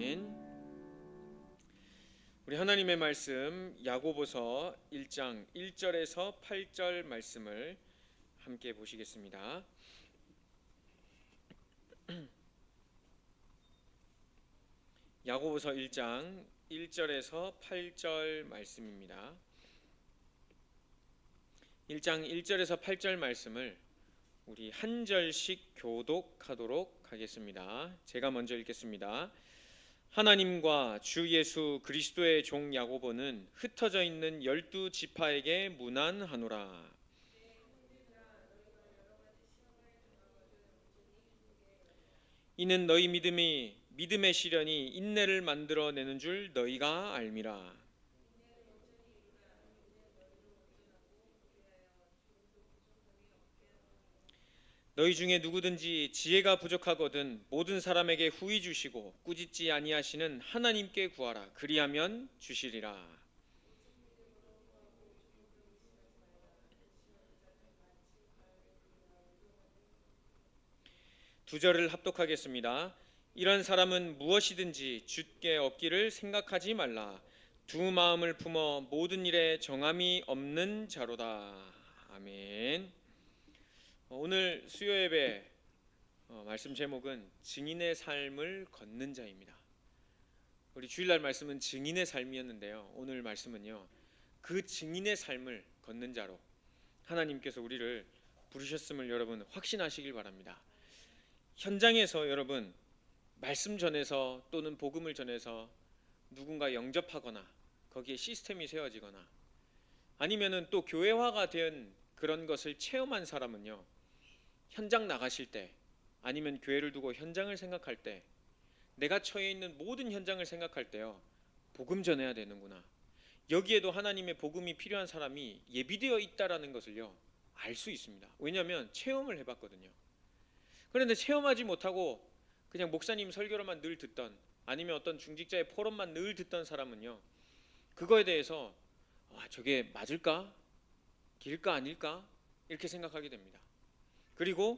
아멘. 우리 하나님의 말씀 야고보서 1장 1절에서 8절 말씀을 함께 보시겠습니다. 야고보서 1장 1절에서 8절 말씀입니다. 1장 1절에서 8절 말씀을 우리 한 절씩 교독하도록 하겠습니다. 제가 먼저 읽겠습니다. 하나님과 주 예수 그리스도의 종 야고보는 흩어져 있는 12지파에게 문안하노라. 이는 너희 믿음의 시련이 인내를 만들어내는 줄 너희가 알미라. 너희 중에 누구든지 지혜가 부족하거든 모든 사람에게 후히 주시고 꾸짖지 아니하시는 하나님께 구하라. 그리하면 주시리라. 두 절을 합독하겠습니다. 이런 사람은 무엇이든지 주께 얻기를 생각하지 말라. 두 마음을 품어 모든 일에 정함이 없는 자로다. 아멘. 오늘 수요 예배 말씀 제목은 증인의 삶을 걷는 자입니다. 우리 주일날 말씀은 증인의 삶이었는데요. 오늘 말씀은요, 그 증인의 삶을 걷는 자로 하나님께서 우리를 부르셨음을 여러분 확신하시길 바랍니다. 현장에서 여러분 말씀 전해서 또는 복음을 전해서 누군가 영접하거나 거기에 시스템이 세워지거나 아니면은 또 교회화가 된 그런 것을 체험한 사람은요, 현장 나가실 때 아니면 교회를 두고 현장을 생각할 때 내가 처해 있는 모든 현장을 생각할 때요, 복음 전해야 되는구나, 여기에도 하나님의 복음이 필요한 사람이 예비되어 있다라는 것을요 알 수 있습니다. 왜냐하면 체험을 해봤거든요. 그런데 체험하지 못하고 그냥 목사님 설교로만 늘 듣던 아니면 어떤 중직자의 포럼만 늘 듣던 사람은요, 그거에 대해서 저게 맞을까? 길까 아닐까? 이렇게 생각하게 됩니다. 그리고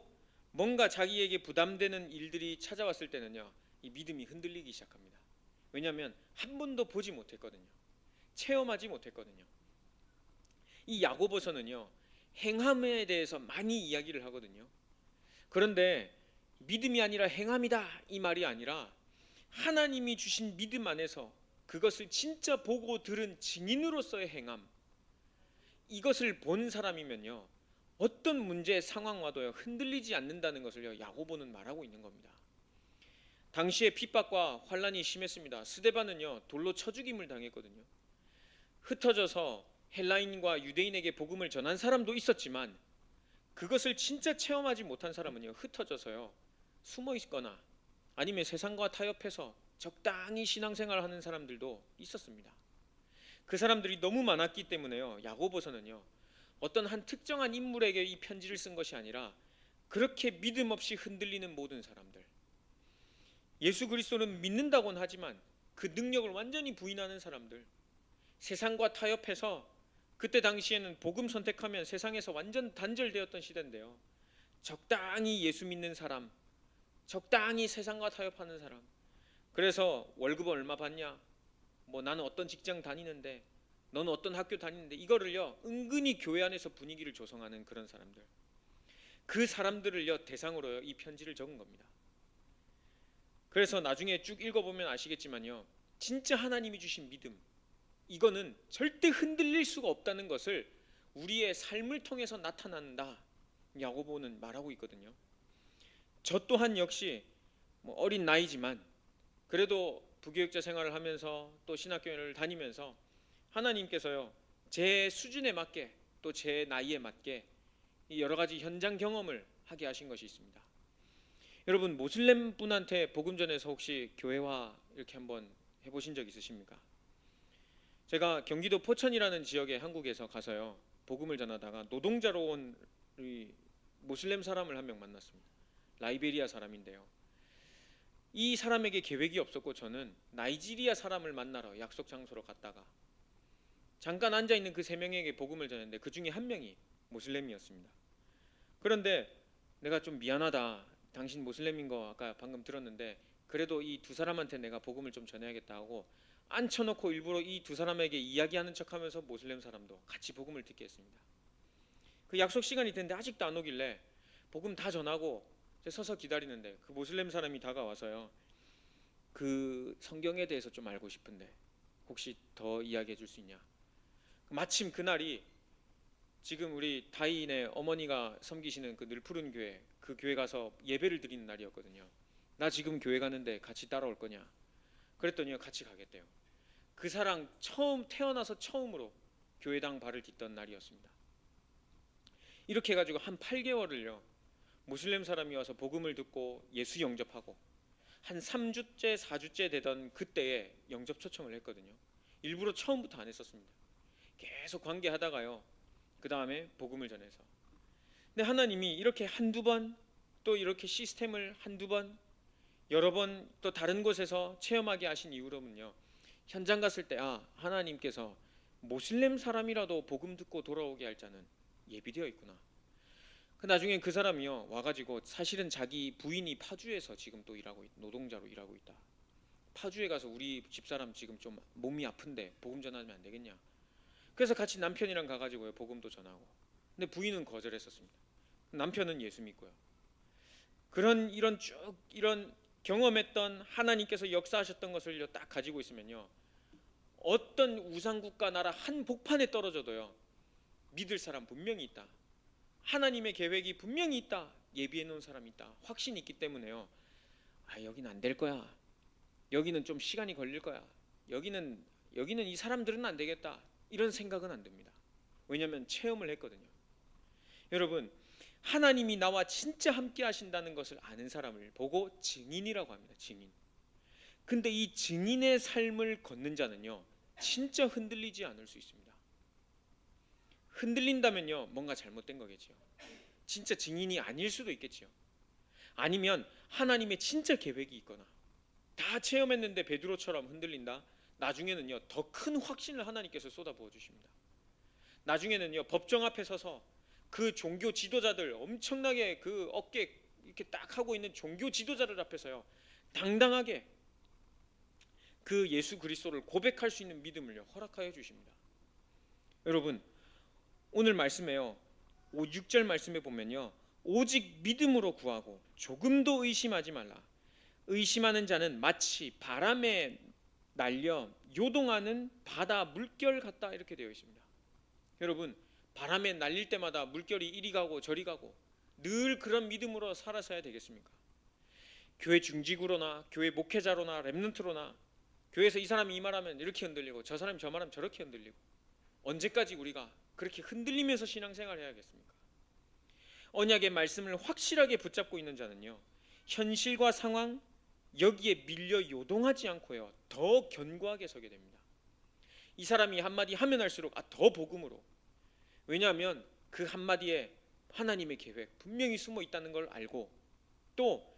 뭔가 자기에게 부담되는 일들이 찾아왔을 때는요, 이 믿음이 흔들리기 시작합니다. 왜냐하면 한 번도 보지 못했거든요. 체험하지 못했거든요. 이 야고보서는요, 행함에 대해서 많이 이야기를 하거든요. 그런데 믿음이 아니라 행함이다 이 말이 아니라 하나님이 주신 믿음 안에서 그것을 진짜 보고 들은 증인으로서의 행함, 이것을 본 사람이면요 어떤 문제 상황 와도요 흔들리지 않는다는 것을요 야고보는 말하고 있는 겁니다. 당시에 핍박과 환란이 심했습니다. 스데반은요 돌로 쳐 죽임을 당했거든요. 흩어져서 헬라인과 유대인에게 복음을 전한 사람도 있었지만 그것을 진짜 체험하지 못한 사람은요 흩어져서요 숨어 있거나 아니면 세상과 타협해서 적당히 신앙생활을 하는 사람들도 있었습니다. 그 사람들이 너무 많았기 때문에요 야고보서는요 어떤 한 특정한 인물에게 이 편지를 쓴 것이 아니라 그렇게 믿음 없이 흔들리는 모든 사람들, 예수 그리스도는 믿는다고는 하지만 그 능력을 완전히 부인하는 사람들, 세상과 타협해서, 그때 당시에는 복음 선택하면 세상에서 완전 단절되었던 시대인데요, 적당히 예수 믿는 사람, 적당히 세상과 타협하는 사람, 그래서 월급은 얼마 받냐, 뭐 나는 어떤 직장 다니는데 너는 어떤 학교 다니는데, 이거를요 은근히 교회 안에서 분위기를 조성하는 그런 사람들, 그 사람들을요 대상으로요 이 편지를 적은 겁니다. 그래서 나중에 쭉 읽어보면 아시겠지만요, 진짜 하나님이 주신 믿음, 이거는 절대 흔들릴 수가 없다는 것을 우리의 삶을 통해서 나타난다, 야고보는 말하고 있거든요. 저 또한 역시 어린 나이지만 그래도 부교육자 생활을 하면서 또 신학교를 다니면서 하나님께서요 제 수준에 맞게 또 제 나이에 맞게 여러 가지 현장 경험을 하게 하신 것이 있습니다. 여러분 모슬렘 분한테 복음 전해서 혹시 교회화 이렇게 한번 해보신 적 있으십니까? 제가 경기도 포천이라는 지역에 한국에서 가서요 복음을 전하다가 노동자로 온 모슬렘 사람을 한 명 만났습니다. 라이베리아 사람인데요, 이 사람에게 계획이 없었고 저는 나이지리아 사람을 만나러 약속 장소로 갔다가 잠깐 앉아있는 그 세 명에게 복음을 전했는데 그 중에 한 명이 모슬렘이었습니다. 그런데 내가 좀 미안하다, 당신 모슬렘인 거 아까 방금 들었는데 그래도 이 두 사람한테 내가 복음을 좀 전해야겠다 하고 앉혀놓고 일부러 이 두 사람에게 이야기하는 척하면서 모슬렘 사람도 같이 복음을 듣게 했습니다. 그 약속 시간이 됐는데 아직도 안 오길래 복음 다 전하고 서서 기다리는데 그 모슬렘 사람이 다가와서요, 그 성경에 대해서 좀 알고 싶은데 혹시 더 이야기해 줄 수 있냐. 마침 그날이 지금 우리 다인의 어머니가 섬기시는 그 늘 푸른 교회, 그 교회 가서 예배를 드리는 날이었거든요. 나 지금 교회 가는데 같이 따라올 거냐. 그랬더니 같이 가겠대요. 그 사람 태어나서 처음으로 교회당 발을 딛던 날이었습니다. 이렇게 해가지고 한 8개월을요 모슬렘 사람이 와서 복음을 듣고 예수 영접하고 한 3주째 4주째 되던 그때에 영접 초청을 했거든요. 일부러 처음부터 안 했었습니다. 계속 관계하다가요 그 다음에 복음을 전해서. 근데 하나님이 이렇게 한두 번, 또 이렇게 시스템을 한두 번, 여러 번 또 다른 곳에서 체험하게 하신 이후로는요, 현장 갔을 때 하나님께서 모슬렘 사람이라도 복음 듣고 돌아오게 할 자는 예비되어 있구나. 그 나중에 그 사람이요 와가지고 사실은 자기 부인이 파주에서 지금 또 노동자로 일하고 있다. 파주에 가서 우리 집사람 지금 좀 몸이 아픈데 복음 전하면 안 되겠냐. 그래서 같이 남편이랑 가가지고요 복음도 전하고. 근데 부인은 거절했었습니다. 남편은 예수 믿고요. 이런 경험했던 하나님께서 역사하셨던 것을 딱 가지고 있으면요, 어떤 우상국가 나라 한복판에 떨어져도요 믿을 사람 분명히 있다. 하나님의 계획이 분명히 있다. 예비해 놓은 사람이 있다. 확신이 있기 때문에요. 여기는 안 될 거야. 여기는 좀 시간이 걸릴 거야. 여기는 이 사람들은 안 되겠다. 이런 생각은 안 듭니다. 왜냐하면 체험을 했거든요. 여러분, 하나님이 나와 진짜 함께 하신다는 것을 아는 사람을 보고 증인이라고 합니다. 증인. 근데 이 증인의 삶을 걷는 자는요 진짜 흔들리지 않을 수 있습니다. 흔들린다면요 뭔가 잘못된 거겠지요. 진짜 증인이 아닐 수도 있겠지요. 아니면 하나님의 진짜 계획이 있거나, 다 체험했는데 베드로처럼 흔들린다. 나중에는요 더 큰 확신을 하나님께서 쏟아부어 주십니다. 나중에는요 법정 앞에 서서 그 종교 지도자들, 엄청나게 그 어깨 이렇게 딱 하고 있는 종교 지도자들 앞에서요 당당하게 그 예수 그리스도를 고백할 수 있는 믿음을요 허락하여 주십니다. 여러분, 오늘 말씀에요 6절 말씀에 보면요, 오직 믿음으로 구하고 조금도 의심하지 말라. 의심하는 자는 마치 바람에 날려 요동하는 바다 물결 같다, 이렇게 되어 있습니다. 여러분, 바람에 날릴 때마다 물결이 이리 가고 저리 가고 늘 그런 믿음으로 살아서야 되겠습니까? 교회 중직으로나 교회 목회자로나 렘넌트로나 교회에서 이 사람이 이 말하면 이렇게 흔들리고 저 사람이 저 말하면 저렇게 흔들리고, 언제까지 우리가 그렇게 흔들리면서 신앙생활을 해야겠습니까? 언약의 말씀을 확실하게 붙잡고 있는 자는요 현실과 상황 여기에 밀려 요동하지 않고요 더 견고하게 서게 됩니다. 이 사람이 한마디 하면 할수록 더 복음으로. 왜냐하면 그 한마디에 하나님의 계획 분명히 숨어 있다는 걸 알고, 또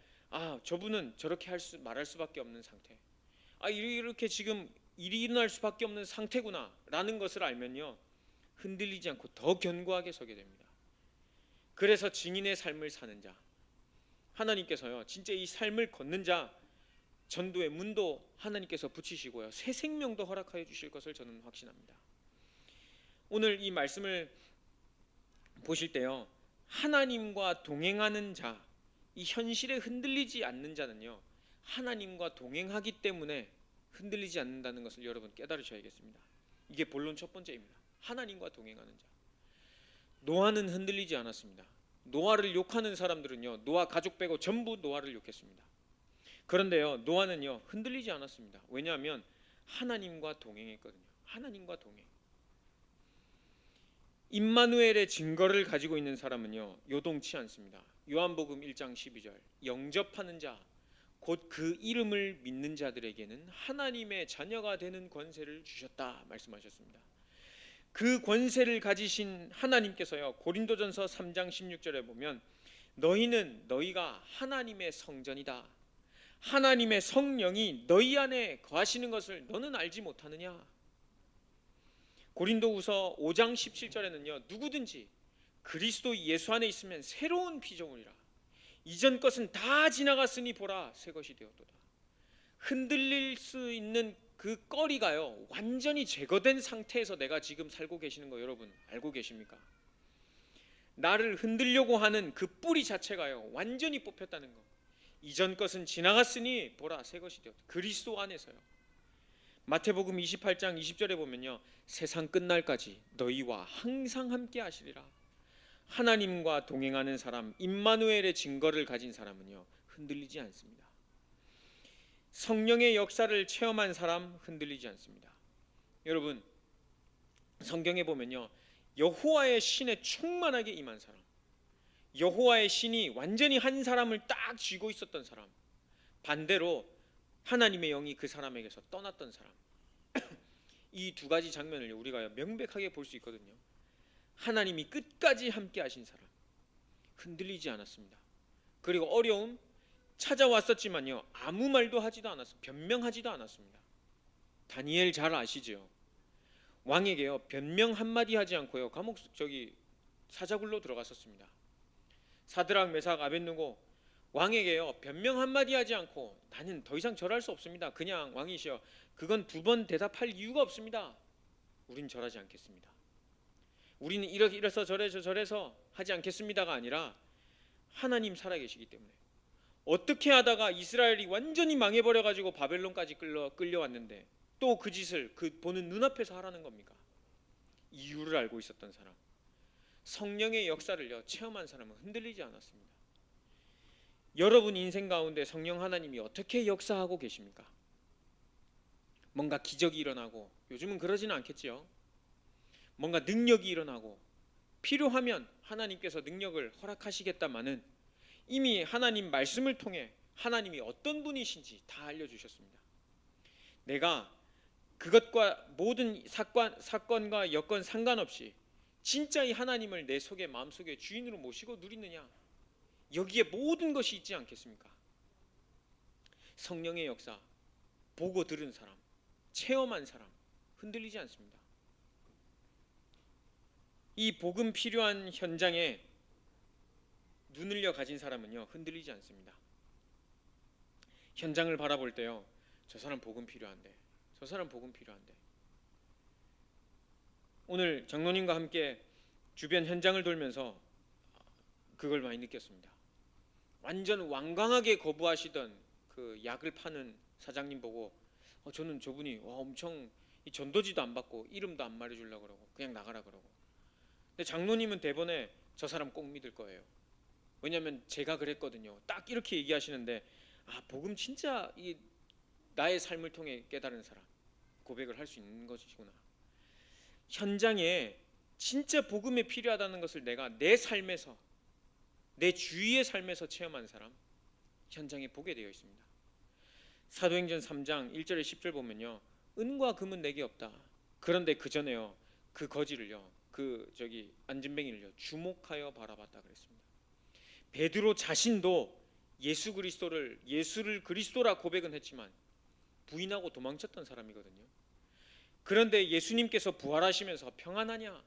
저분은 저렇게 말할 수밖에 없는 상태, 이렇게 지금 일이 일어날 수밖에 없는 상태구나 라는 것을 알면요 흔들리지 않고 더 견고하게 서게 됩니다. 그래서 증인의 삶을 사는 자, 하나님께서요 진짜 이 삶을 걷는 자 전도의 문도 하나님께서 붙이시고요 새 생명도 허락하여 주실 것을 저는 확신합니다. 오늘 이 말씀을 보실 때요 하나님과 동행하는 자, 이 현실에 흔들리지 않는 자는요 하나님과 동행하기 때문에 흔들리지 않는다는 것을 여러분 깨달으셔야겠습니다. 이게 본론 첫 번째입니다. 하나님과 동행하는 자. 노아는 흔들리지 않았습니다. 노아를 욕하는 사람들은요 노아 가족 빼고 전부 노아를 욕했습니다. 그런데요 노아는요 흔들리지 않았습니다. 왜냐하면 하나님과 동행했거든요. 하나님과 동행. 임마누엘의 증거를 가지고 있는 사람은요 요동치 않습니다. 요한복음 1장 12절, 영접하는 자 곧 그 이름을 믿는 자들에게는 하나님의 자녀가 되는 권세를 주셨다 말씀하셨습니다. 그 권세를 가지신 하나님께서요 고린도전서 3장 16절에 보면 너희가 하나님의 성전이다. 하나님의 성령이 너희 안에 거하시는 것을 너는 알지 못하느냐. 고린도후서 5장 17절에는요 누구든지 그리스도 예수 안에 있으면 새로운 피조물이라. 이전 것은 다 지나갔으니 보라 새 것이 되었도다. 흔들릴 수 있는 그 꺼리가요, 완전히 제거된 상태에서 내가 지금 살고 계시는 거 여러분 알고 계십니까? 나를 흔들려고 하는 그 뿌리 자체가요, 완전히 뽑혔다는 거. 이전 것은 지나갔으니 보라 새 것이 되었다. 그리스도 안에서요. 마태복음 28장 20절에 보면요, 세상 끝날까지 너희와 항상 함께 하시리라. 하나님과 동행하는 사람, 임마누엘의 증거를 가진 사람은요, 흔들리지 않습니다. 성령의 역사를 체험한 사람 흔들리지 않습니다. 여러분, 성경에 보면요, 여호와의 신에 충만하게 임한 사람, 여호와의 신이 완전히 한 사람을 딱 쥐고 있었던 사람, 반대로 하나님의 영이 그 사람에게서 떠났던 사람, 이 두 가지 장면을 우리가 명백하게 볼 수 있거든요. 하나님이 끝까지 함께 하신 사람, 흔들리지 않았습니다. 그리고 어려움 찾아왔었지만요, 아무 말도 하지도 않았어요. 변명하지도 않았습니다. 다니엘 잘 아시죠? 왕에게요, 변명 한마디 하지 않고요, 감옥 사자굴로 들어갔었습니다. 사드락 메삭 아벳느고 왕에게요, 변명 한마디 하지 않고 나는 더 이상 절할 수 없습니다. 그냥 왕이시여, 그건 두 번 대답할 이유가 없습니다. 우린 절하지 않겠습니다. 우리는 이래서 저래서 하지 않겠습니다가 아니라 하나님 살아계시기 때문에. 어떻게 하다가 이스라엘이 완전히 망해버려가지고 바벨론까지 끌려왔는데 또 그 짓을 그 보는 눈앞에서 하라는 겁니까? 이유를 알고 있었던 사람, 성령의 역사를요 체험한 사람은 흔들리지 않았습니다. 여러분 인생 가운데 성령 하나님이 어떻게 역사하고 계십니까? 뭔가 기적이 일어나고, 요즘은 그러지는 않겠지요. 뭔가 능력이 일어나고 필요하면 하나님께서 능력을 허락하시겠다마는 이미 하나님 말씀을 통해 하나님이 어떤 분이신지 다 알려주셨습니다. 내가 그것과 모든 사건과 여건 상관없이 진짜 이 하나님을 내 속에 마음속에 주인으로 모시고 누리느냐, 여기에 모든 것이 있지 않겠습니까? 성령의 역사 보고 들은 사람, 체험한 사람 흔들리지 않습니다. 이 복음 필요한 현장에 눈을려 가진 사람은요 흔들리지 않습니다. 현장을 바라볼 때요, 저 사람 복음 필요한데, 저 사람 복음 필요한데. 오늘 장로님과 함께 주변 현장을 돌면서 그걸 많이 느꼈습니다. 완전 완강하게 거부하시던 그 약을 파는 사장님 보고 저는 저분이 엄청 전도지도 안 받고 이름도 안 말해주려고 그러고 그냥 나가라 그러고. 근데 장로님은 대번에 저 사람 꼭 믿을 거예요. 왜냐하면 제가 그랬거든요. 딱 이렇게 얘기하시는데, 복음 진짜 이 나의 삶을 통해 깨달은 사람, 고백을 할 수 있는 것이구나. 현장에 진짜 복음이 필요하다는 것을 내가 내 삶에서, 내 주위의 삶에서 체험한 사람, 현장에 보게 되어 있습니다. 사도행전 3장 1절에 10절 보면요, 은과 금은 내게 없다. 그런데 그 전에요, 그 거지를요, 안진뱅이를요 주목하여 바라봤다 그랬습니다. 베드로 자신도 예수를 그리스도라 고백은 했지만 부인하고 도망쳤던 사람이거든요. 그런데 예수님께서 부활하시면서 평안하냐?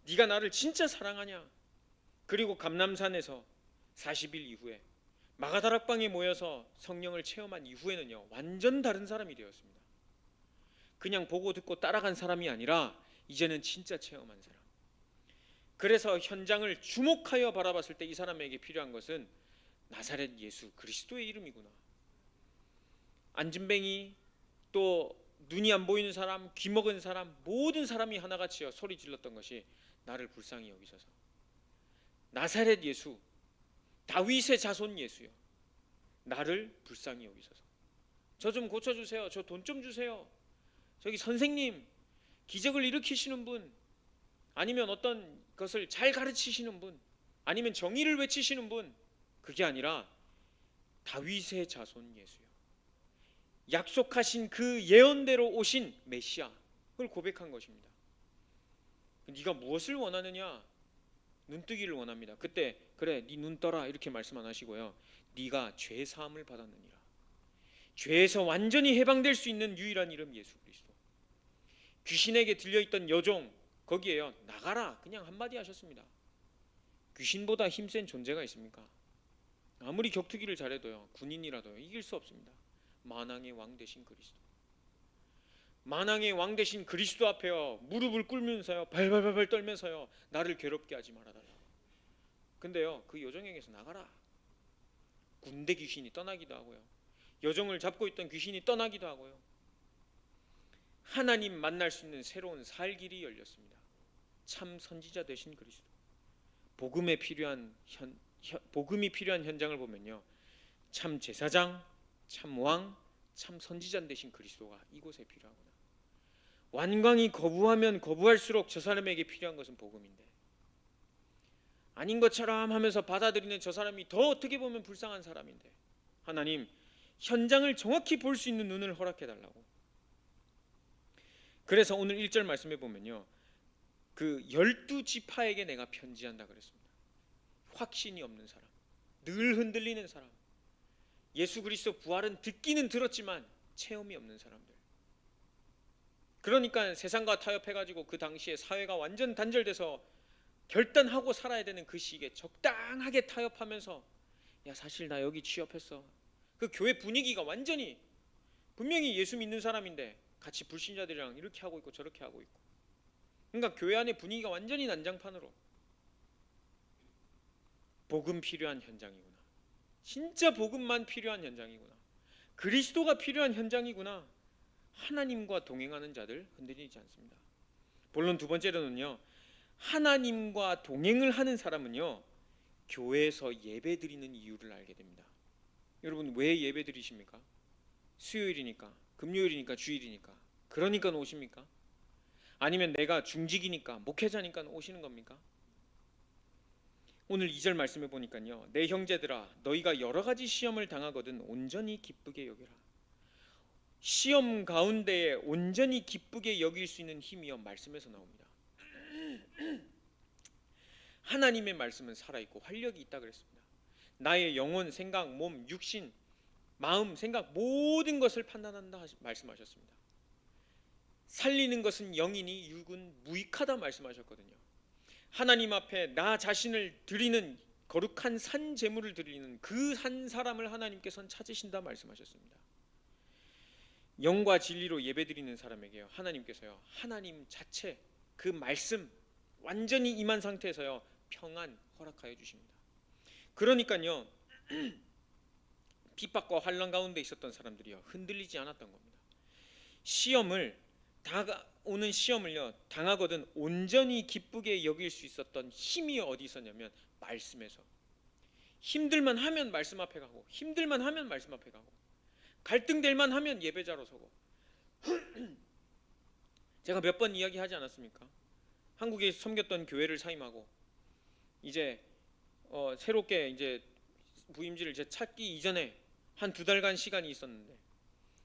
네가 나를 진짜 사랑하냐? 그리고 감람산에서 40일 이후에 마가다락방에 모여서 성령을 체험한 이후에는요 완전 다른 사람이 되었습니다. 그냥 보고 듣고 따라간 사람이 아니라 이제는 진짜 체험한 사람. 그래서 현장을 주목하여 바라봤을 때 이 사람에게 필요한 것은 나사렛 예수 그리스도의 이름이구나. 안진뱅이, 또 눈이 안 보이는 사람, 귀 먹은 사람, 모든 사람이 하나같이요 소리 질렀던 것이 나를 불쌍히 여기소서. 나사렛 예수, 다윗의 자손 예수요, 나를 불쌍히 여기소서. 저 좀 고쳐주세요. 저 돈 좀 주세요. 저기 선생님, 기적을 일으키시는 분, 아니면 어떤 것을 잘 가르치시는 분, 아니면 정의를 외치시는 분, 그게 아니라 다윗의 자손 예수요, 약속하신 그 예언대로 오신 메시아, 그걸 고백한 것입니다. 네가 무엇을 원하느냐? 눈뜨기를 원합니다. 그때 그래 네 눈 떠라 이렇게 말씀 안 하시고요, 네가 죄 사함을 받았느니라. 죄에서 완전히 해방될 수 있는 유일한 이름 예수 그리스도. 귀신에게 들려있던 여종, 거기에요 나가라 그냥 한마디 하셨습니다. 귀신보다 힘센 존재가 있습니까? 아무리 격투기를 잘해도요, 군인이라도요 이길 수 없습니다. 만왕의 왕 되신 그리스도. 만왕의 왕 되신 그리스도 앞에요 무릎을 꿇으면서요 발발발발 떨면서요 나를 괴롭게 하지 말아달라. 근데요 그 여종에게서 나가라. 군대 귀신이 떠나기도 하고요. 여종을 잡고 있던 귀신이 떠나기도 하고요. 하나님 만날 수 있는 새로운 살 길이 열렸습니다. 참 선지자 되신 그리스도. 복음이 필요한 현장을 보면요 참 제사장, 참 왕, 참 선지자 되신 그리스도가 이곳에 필요하구나. 완강히 거부하면 거부할수록 저 사람에게 필요한 것은 복음인데 아닌 것처럼 하면서 받아들이는 저 사람이 더 어떻게 보면 불쌍한 사람인데 하나님 현장을 정확히 볼 수 있는 눈을 허락해 달라고. 그래서 오늘 1절 말씀해 보면요 그 12지파에게 내가 편지한다 그랬습니다. 확신이 없는 사람, 늘 흔들리는 사람, 예수 그리스도 부활은 듣기는 들었지만 체험이 없는 사람들. 그러니까 세상과 타협해가지고 그 당시에 사회가 완전 단절돼서 결단하고 살아야 되는 그 시기에 적당하게 타협하면서 야 사실 나 여기 취업했어. 그 교회 분위기가 완전히 분명히 예수 믿는 사람인데 같이 불신자들이랑 이렇게 하고 있고 저렇게 하고 있고 그러니까 교회 안에 분위기가 완전히 난장판으로. 복음 필요한 현장이구나. 진짜 복음만 필요한 현장이구나. 그리스도가 필요한 현장이구나. 하나님과 동행하는 자들 흔들리지 않습니다. 본론 두 번째로는요 하나님과 동행을 하는 사람은요 교회에서 예배 드리는 이유를 알게 됩니다. 여러분 왜 예배 드리십니까? 수요일이니까, 금요일이니까, 주일이니까. 그러니까 오십니까? 아니면 내가 중직이니까, 목회자니까 오시는 겁니까? 오늘 2절 말씀해 보니까요 내 형제들아 너희가 여러 가지 시험을 당하거든 온전히 기쁘게 여기라. 시험 가운데에 온전히 기쁘게 여길 수 있는 힘이요 말씀에서 나옵니다. 하나님의 말씀은 살아있고 활력이 있다 그랬습니다. 나의 영혼, 생각, 몸, 육신, 마음, 생각 모든 것을 판단한다 말씀하셨습니다. 살리는 것은 영이니 육은 무익하다 말씀하셨거든요. 하나님 앞에 나 자신을 드리는 거룩한 산 제물을 드리는 그 한 사람을 하나님께서는 찾으신다 말씀하셨습니다. 영과 진리로 예배드리는 사람에게요 하나님께서요 하나님 자체 그 말씀 완전히 임한 상태에서요 평안 허락하여 주십니다. 그러니까요 핍박과 환난 가운데 있었던 사람들이요 흔들리지 않았던 겁니다. 오는 시험을요 당하거든 온전히 기쁘게 여길 수 있었던 힘이 어디 있었냐면 말씀에서. 힘들만 하면 말씀 앞에 가고 힘들만 하면 말씀 앞에 가고 갈등될만 하면 예배자로 서고. 제가 몇 번 이야기하지 않았습니까? 한국에 섬겼던 교회를 사임하고 이제 새롭게 이제 부임지를 이제 찾기 이전에 한 2달간 시간이 있었는데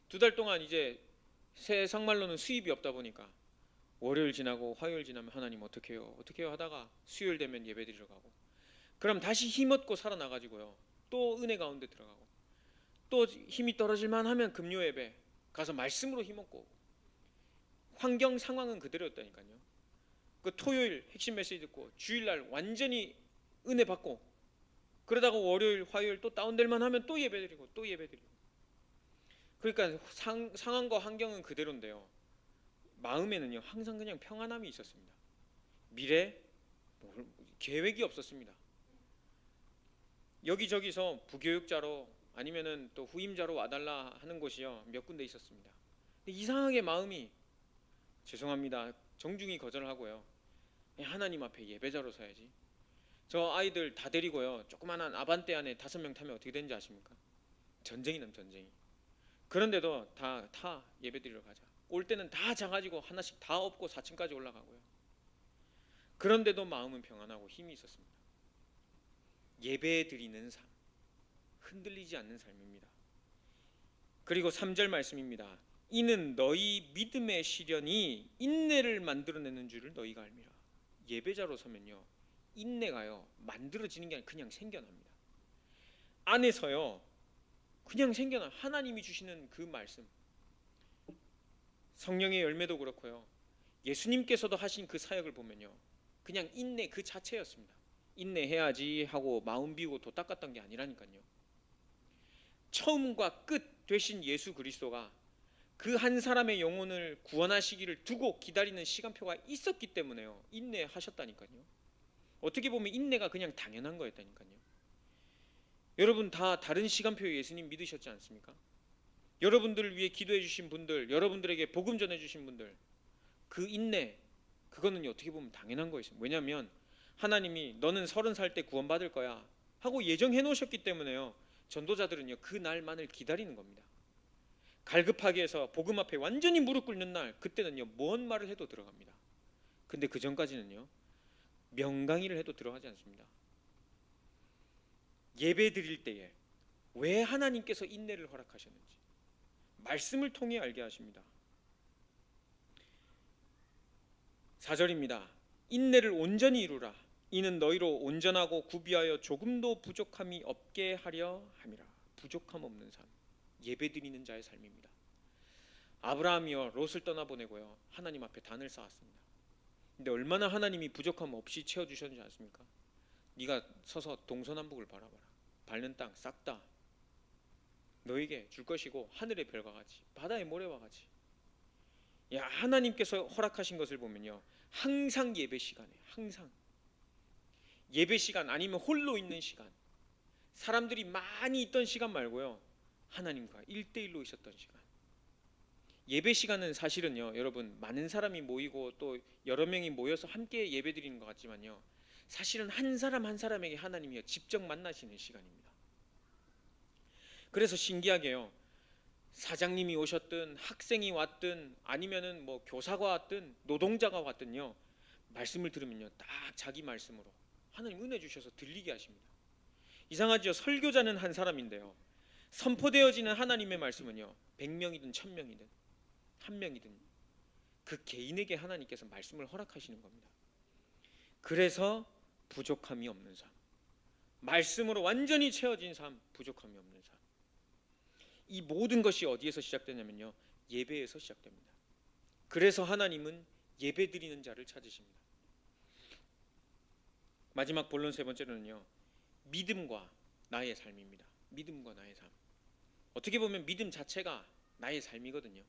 2달 동안 이제 세상말로는 수입이 없다 보니까 월요일 지나고 화요일 지나면 하나님 어떻게 해요 하다가 수요일 되면 예배드리러 가고 그럼 다시 힘없고 살아나가지고요 또 은혜 가운데 들어가고 또 힘이 떨어질만 하면 금요 예배 가서 말씀으로 힘없고 환경 상황은 그대로였다니까요. 그 토요일 핵심 메시지 듣고 주일날 완전히 은혜 받고 그러다가 월요일 화요일 또 다운될만 하면 또 예배드리고 또 예배드리고. 그러니까 상황과 환경은 그대로인데요 마음에는요 항상 그냥 평안함이 있었습니다. 미래 계획이 없었습니다. 여기저기서 부교육자로 아니면은 또 후임자로 와달라 하는 곳이요 몇 군데 있었습니다. 근데 이상하게 마음이 죄송합니다 정중히 거절하고요 하나님 앞에 예배자로 서야지. 저 아이들 다 데리고요 조그만한 아반떼 안에 5명 타면 어떻게 되는지 아십니까? 전쟁이 남 전쟁이. 그런데도 다 예배드리러 가자. 올 때는 다 자가지고 하나씩 다 업고 4층까지 올라가고요. 그런데도 마음은 평안하고 힘이 있었습니다. 예배드리는 삶, 흔들리지 않는 삶입니다. 그리고 3절 말씀입니다. 이는 너희 믿음의 시련이 인내를 만들어내는 줄을 너희가 알미라. 예배자로 서면요 인내가요 만들어지는 게 아니라 그냥 생겨납니다. 안에서요 그냥 생겨나. 하나님이 주시는 그 말씀, 성령의 열매도 그렇고요 예수님께서도 하신 그 사역을 보면요 그냥 인내 그 자체였습니다. 인내해야지 하고 마음 비우고 도 닦았던 게 아니라니까요. 처음과 끝 되신 예수 그리스도가 그 한 사람의 영혼을 구원하시기를 두고 기다리는 시간표가 있었기 때문에요. 인내하셨다니까요. 어떻게 보면 인내가 그냥 당연한 거였다니까요. 여러분 다 다른 시간표에 예수님 믿으셨지 않습니까? 여러분들을 위해 기도해 주신 분들, 여러분들에게 복음 전해 주신 분들, 그 인내, 그거는 어떻게 보면 당연한 거였어요. 왜냐하면 하나님이 너는 30살 때 구원받을 거야 하고 예정해 놓으셨기 때문에요. 전도자들은요 그 날만을 기다리는 겁니다. 갈급하게 해서 복음 앞에 완전히 무릎 꿇는 날, 그때는요 뭔 말을 해도 들어갑니다. 근데 그 전까지는요 명강의를 해도 들어가지 않습니다. 예배 드릴 때에 왜 하나님께서 인내를 허락하셨는지 말씀을 통해 알게 하십니다. 4절입니다. 인내를 온전히 이루라. 이는 너희로 온전하고 구비하여 조금도 부족함이 없게 하려 함이라. 부족함 없는 삶, 예배드리는 자의 삶입니다. 아브라함이요 롯을 떠나보내고요 하나님 앞에 단을 쌓았습니다. 근데 얼마나 하나님이 부족함 없이 채워주셨는지 아십니까? 네가 서서 동서남북을 바라봐라. 밟는 땅 싹 다 너에게 줄 것이고 하늘의 별과 같이 바다의 모래와 같이. 야, 하나님께서 허락하신 것을 보면요 항상 예배 시간에, 항상 예배 시간 아니면 홀로 있는 시간, 사람들이 많이 있던 시간 말고요 하나님과 1대1로 있었던 시간. 예배 시간은 사실은요 여러분 많은 사람이 모이고 또 여러 명이 모여서 함께 예배 드리는 것 같지만요 사실은 한 사람 한 사람에게 하나님이 직접 만나시는 시간입니다. 그래서 신기하게요 사장님이 오셨든 학생이 왔든 아니면은 뭐 교사가 왔든 노동자가 왔든요 말씀을 들으면요 딱 자기 말씀으로 하나님 은혜 주셔서 들리게 하십니다. 이상하죠? 설교자는 한 사람인데요 선포되어지는 하나님의 말씀은요 100명이든 1000명이든 한 명이든 그 개인에게 하나님께서 말씀을 허락하시는 겁니다. 그래서 부족함이 없는 삶, 말씀으로 완전히 채워진 삶, 부족함이 없는 삶. 이 모든 것이 어디에서 시작되냐면요 예배에서 시작됩니다. 그래서 하나님은 예배 드리는 자를 찾으십니다. 마지막 본론 세 번째로는요 믿음과 나의 삶입니다. 믿음과 나의 삶. 어떻게 보면 믿음 자체가 나의 삶이거든요.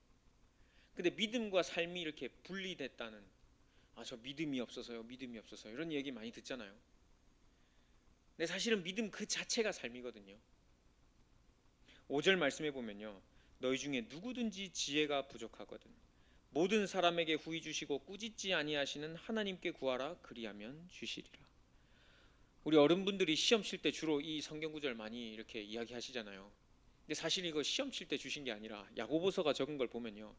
근데 믿음과 삶이 이렇게 분리됐다는, 저 믿음이 없어서요 이런 얘기 많이 듣잖아요. 근데 사실은 믿음 그 자체가 삶이거든요. 5절 말씀해 보면요 너희 중에 누구든지 지혜가 부족하거든 모든 사람에게 후히 주시고 꾸짖지 아니하시는 하나님께 구하라 그리하면 주시리라. 우리 어른분들이 시험 칠 때 주로 이 성경 구절 많이 이렇게 이야기하시잖아요. 근데 사실 이거 시험 칠 때 주신 게 아니라 야고보서가 적은 걸 보면요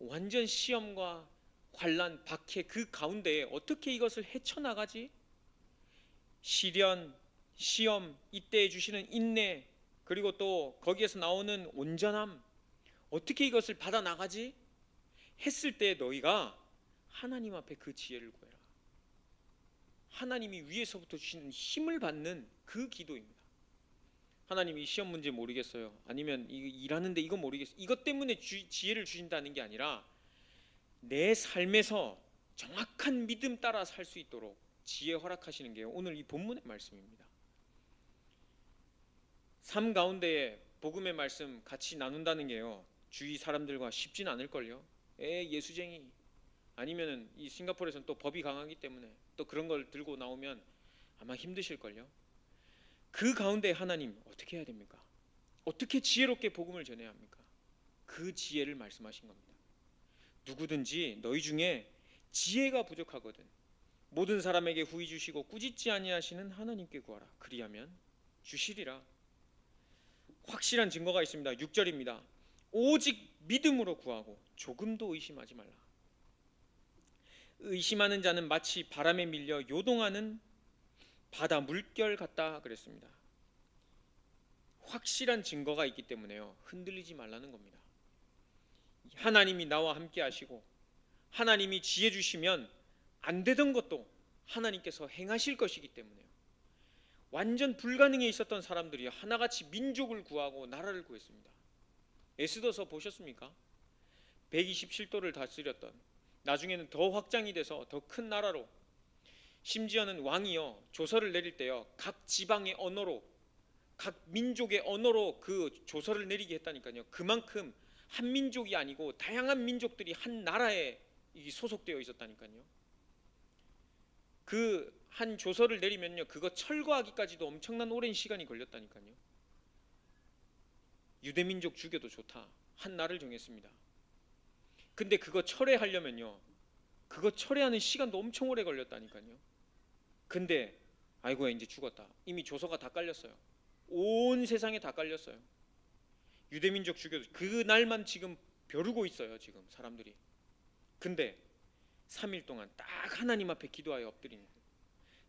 완전 시험과 환난, 박해 그 가운데에 어떻게 이것을 헤쳐나가지? 시련, 시험, 이때에 주시는 인내, 그리고 또 거기에서 나오는 온전함, 어떻게 이것을 받아나가지? 했을 때 너희가 하나님 앞에 그 지혜를 구해라. 하나님이 위에서부터 주시는 힘을 받는 그 기도입니다. 하나님이 시험 문제 모르겠어요, 아니면 일하는데 이거 모르겠어요, 이것 때문에 지혜를 주신다는 게 아니라 내 삶에서 정확한 믿음 따라 살 수 있도록 지혜 허락하시는 게 오늘 이 본문의 말씀입니다. 삶 가운데에 복음의 말씀 같이 나눈다는 게요 주위 사람들과 쉽진 않을걸요. 예수쟁이, 아니면은 이 싱가포르에서는 또 법이 강하기 때문에 또 그런 걸 들고 나오면 아마 힘드실걸요. 그 가운데 하나님 어떻게 해야 됩니까? 어떻게 지혜롭게 복음을 전해야 합니까? 그 지혜를 말씀하신 겁니다. 누구든지 너희 중에 지혜가 부족하거든 모든 사람에게 후히 주시고 꾸짖지 아니하시는 하나님께 구하라 그리하면 주시리라. 확실한 증거가 있습니다. 6절입니다. 오직 믿음으로 구하고 조금도 의심하지 말라. 의심하는 자는 마치 바람에 밀려 요동하는 바다 물결 같다 그랬습니다. 확실한 증거가 있기 때문에요 흔들리지 말라는 겁니다. 하나님이 나와 함께 하시고 하나님이 지혜 주시면 안 되던 것도 하나님께서 행하실 것이기 때문에요. 완전 불가능해 있었던 사람들이 하나같이 민족을 구하고 나라를 구했습니다. 에스더서 보셨습니까? 127도를 다스렸던, 나중에는 더 확장이 돼서 더 큰 나라로, 심지어는 왕이요 조서를 내릴 때요 각 지방의 언어로 각 민족의 언어로 그 조서를 내리게 했다니까요. 그만큼 한 민족이 아니고 다양한 민족들이 한 나라에 소속되어 있었다니까요. 그 한 조서를 내리면요, 그거 철거하기까지도 엄청난 오랜 시간이 걸렸다니까요. 유대민족 죽여도 좋다, 한 날을 정했습니다. 근데 그거 철회하려면요, 그거 철회하는 시간도 엄청 오래 걸렸다니까요. 근데 아이고야, 이제 죽었다. 이미 조서가 다 깔렸어요. 온 세상에 다 깔렸어요. 유대민족 죽여도 그 날만 지금 벼르고 있어요, 지금 사람들이. 근데 3일 동안 딱 하나님 앞에 기도하여 엎드리는 거예요.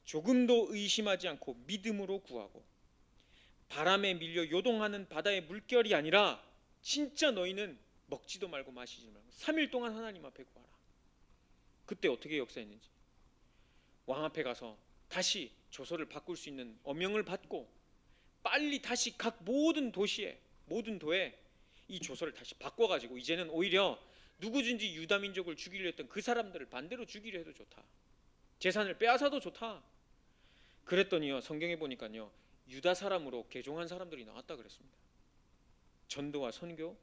조금도 의심하지 않고 믿음으로 구하고, 바람에 밀려 요동하는 바다의 물결이 아니라 진짜 너희는 먹지도 말고 마시지 말고 3일 동안 하나님 앞에 구하라. 그때 어떻게 역사했는지, 왕 앞에 가서 다시 조서를 바꿀 수 있는 어명을 받고 빨리 다시 각 모든 도시에, 모든 도에 이 조서를 다시 바꿔가지고 이제는 오히려 누구든지 유다민족을 죽이려 했던 그 사람들을 반대로 죽이려 해도 좋다, 재산을 빼앗아도 좋다. 그랬더니요, 성경에 보니까요, 유다 사람으로 개종한 사람들이 나왔다 그랬습니다. 전도와 선교.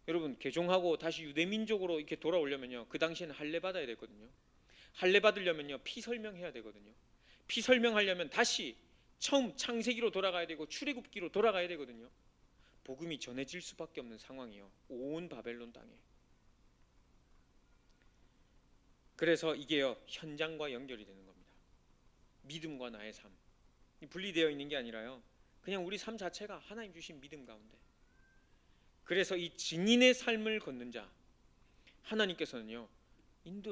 여러분, 개종하고 다시 유대민족으로 이렇게 돌아오려면요, 그 당시에는 할례 받아야 됐거든요. 할례 받으려면요, 피 설명해야 되거든요. 피 설명하려면 다시 처음 창세기로 돌아가야 되고 출애굽기로 돌아가야 되거든요. 복음이 전해질 수밖에 없는 상황이요, 온 바벨론 땅에. 그래서 이게요, 현장과 연결이 되는 겁니다. 믿음과 나의 삶, 분리되어 있는 게 아니라요, 그냥 우리 삶 자체가 하나님 주신 믿음 가운데. 그래서 이 증인의 삶을 걷는 자, 하나님께서는요,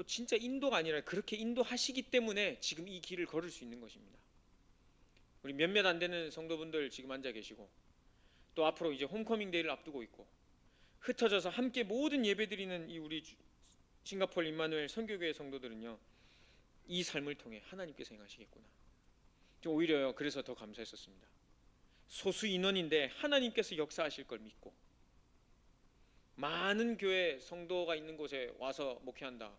진짜 인도가 아니라 그렇게 인도하시기 때문에 지금 이 길을 걸을 수 있는 것입니다. 우리 몇몇 안 되는 성도분들 지금 앉아 계시고, 또 앞으로 이제 홈커밍 데이를 앞두고 있고, 흩어져서 함께 모든 예배드리는 이 우리 싱가포르 임마누엘 선교교회 성도들은요, 이 삶을 통해 하나님께서 행하시겠구나. 좀 오히려요, 그래서 더 감사했었습니다. 소수 인원인데 하나님께서 역사하실 걸 믿고, 많은 교회 성도가 있는 곳에 와서 목회한다,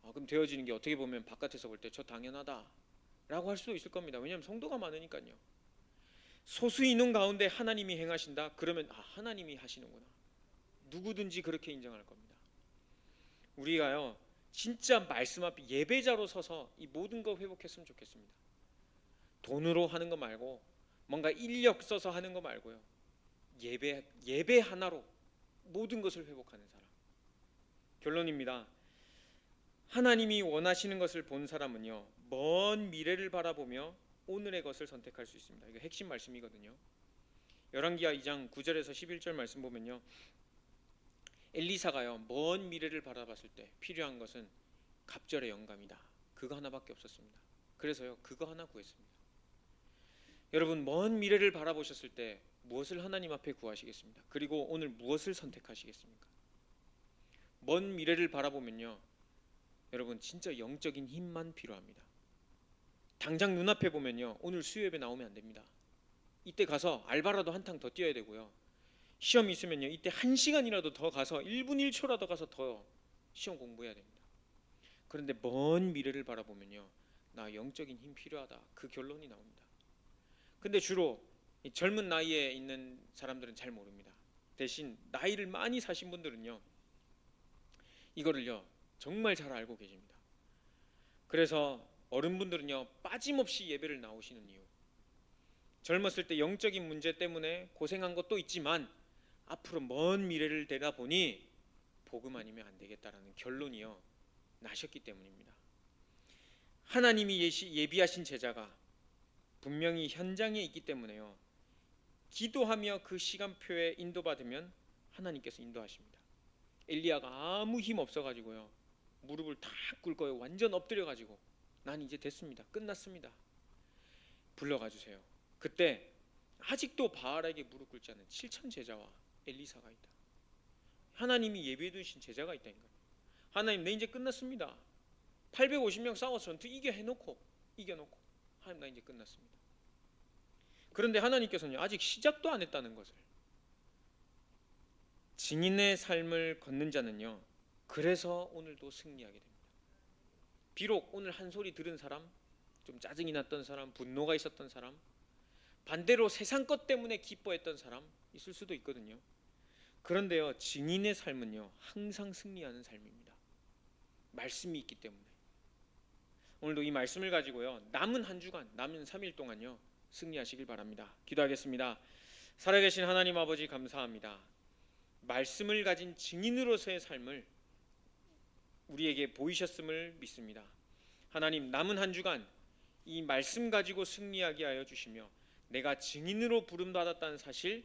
그럼 되어지는 게 어떻게 보면 바깥에서 볼 때 저 당연하다 라고 할 수도 있을 겁니다. 왜냐하면 성도가 많으니까요. 소수 인원 가운데 하나님이 행하신다, 그러면 하나님이 하시는구나, 누구든지 그렇게 인정할 겁니다. 우리가요, 진짜 말씀 앞에 예배자로 서서 이 모든 거 회복했으면 좋겠습니다. 돈으로 하는 거 말고, 뭔가 인력 써서 하는 거 말고요, 예배 하나로 모든 것을 회복하는 사람. 결론입니다. 하나님이 원하시는 것을 본 사람은요, 먼 미래를 바라보며 오늘의 것을 선택할 수 있습니다. 이거 핵심 말씀이거든요. 열왕기하 2장 9절에서 11절 말씀 보면요, 엘리사가요, 먼 미래를 바라봤을 때 필요한 것은 갑절의 영감이다, 그거 하나밖에 없었습니다. 그래서요, 그거 하나 구했습니다. 여러분, 먼 미래를 바라보셨을 때 무엇을 하나님 앞에 구하시겠습니까? 그리고 오늘 무엇을 선택하시겠습니까? 먼 미래를 바라보면요, 여러분, 진짜 영적인 힘만 필요합니다. 당장 눈앞에 보면요, 오늘 수요예배 나오면 안 됩니다. 이때 가서 알바라도 한탕 더 뛰어야 되고요, 시험 있으면요, 이때 1시간이라도 더 가서 1분 1초라도 가서 더 시험 공부해야 됩니다. 그런데 먼 미래를 바라보면요, 나 영적인 힘 필요하다, 그 결론이 나옵니다. 근데 주로 이 젊은 나이에 있는 사람들은 잘 모릅니다. 대신 나이를 많이 사신 분들은요, 이거를요 정말 잘 알고 계십니다. 그래서 어른분들은요, 빠짐없이 예배를 나오시는 이유, 젊었을 때 영적인 문제 때문에 고생한 것도 있지만 앞으로 먼 미래를 내다보니 복음 아니면 안 되겠다라는 결론이요 나셨기 때문입니다. 하나님이 예비하신 제자가 분명히 현장에 있기 때문에요, 기도하며 그 시간표에 인도받으면 하나님께서 인도하십니다. 엘리야가 아무 힘 없어가지고요, 무릎을 탁 꿇고요, 완전 엎드려가지고 난 이제 됐습니다, 끝났습니다, 불러가 주세요. 그때 아직도 바알에게 무릎 꿇지 않은 7천 제자와 엘리사가 있다. 하나님이 예비해 두신 제자가 있다는 거예요. 하나님, 내 이제 끝났습니다. 850명 싸워서 전투 이겨놓고 하나님, 나 이제 끝났습니다. 그런데 하나님께서는 아직 시작도 안 했다는 것을, 증인의 삶을 걷는 자는요, 그래서 오늘도 승리하게 됩니다. 비록 오늘 한 소리 들은 사람, 좀 짜증이 났던 사람, 분노가 있었던 사람, 반대로 세상 것 때문에 기뻐했던 사람 있을 수도 있거든요. 그런데요, 증인의 삶은요, 항상 승리하는 삶입니다. 말씀이 있기 때문에. 오늘도 이 말씀을 가지고요, 남은 한 주간, 남은 3일 동안요, 승리하시길 바랍니다. 기도하겠습니다. 살아계신 하나님 아버지 감사합니다. 말씀을 가진 증인으로서의 삶을 우리에게 보이셨음을 믿습니다. 하나님, 남은 한 주간 이 말씀 가지고 승리하게 하여 주시며 내가 증인으로 부름받았다는 사실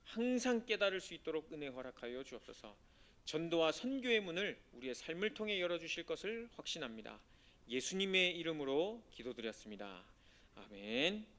항상 깨달을 수 있도록 은혜 허락하여 주옵소서. 전도와 선교의 문을 우리의 삶을 통해 열어주실 것을 확신합니다. 예수님의 이름으로 기도드렸습니다. 아멘.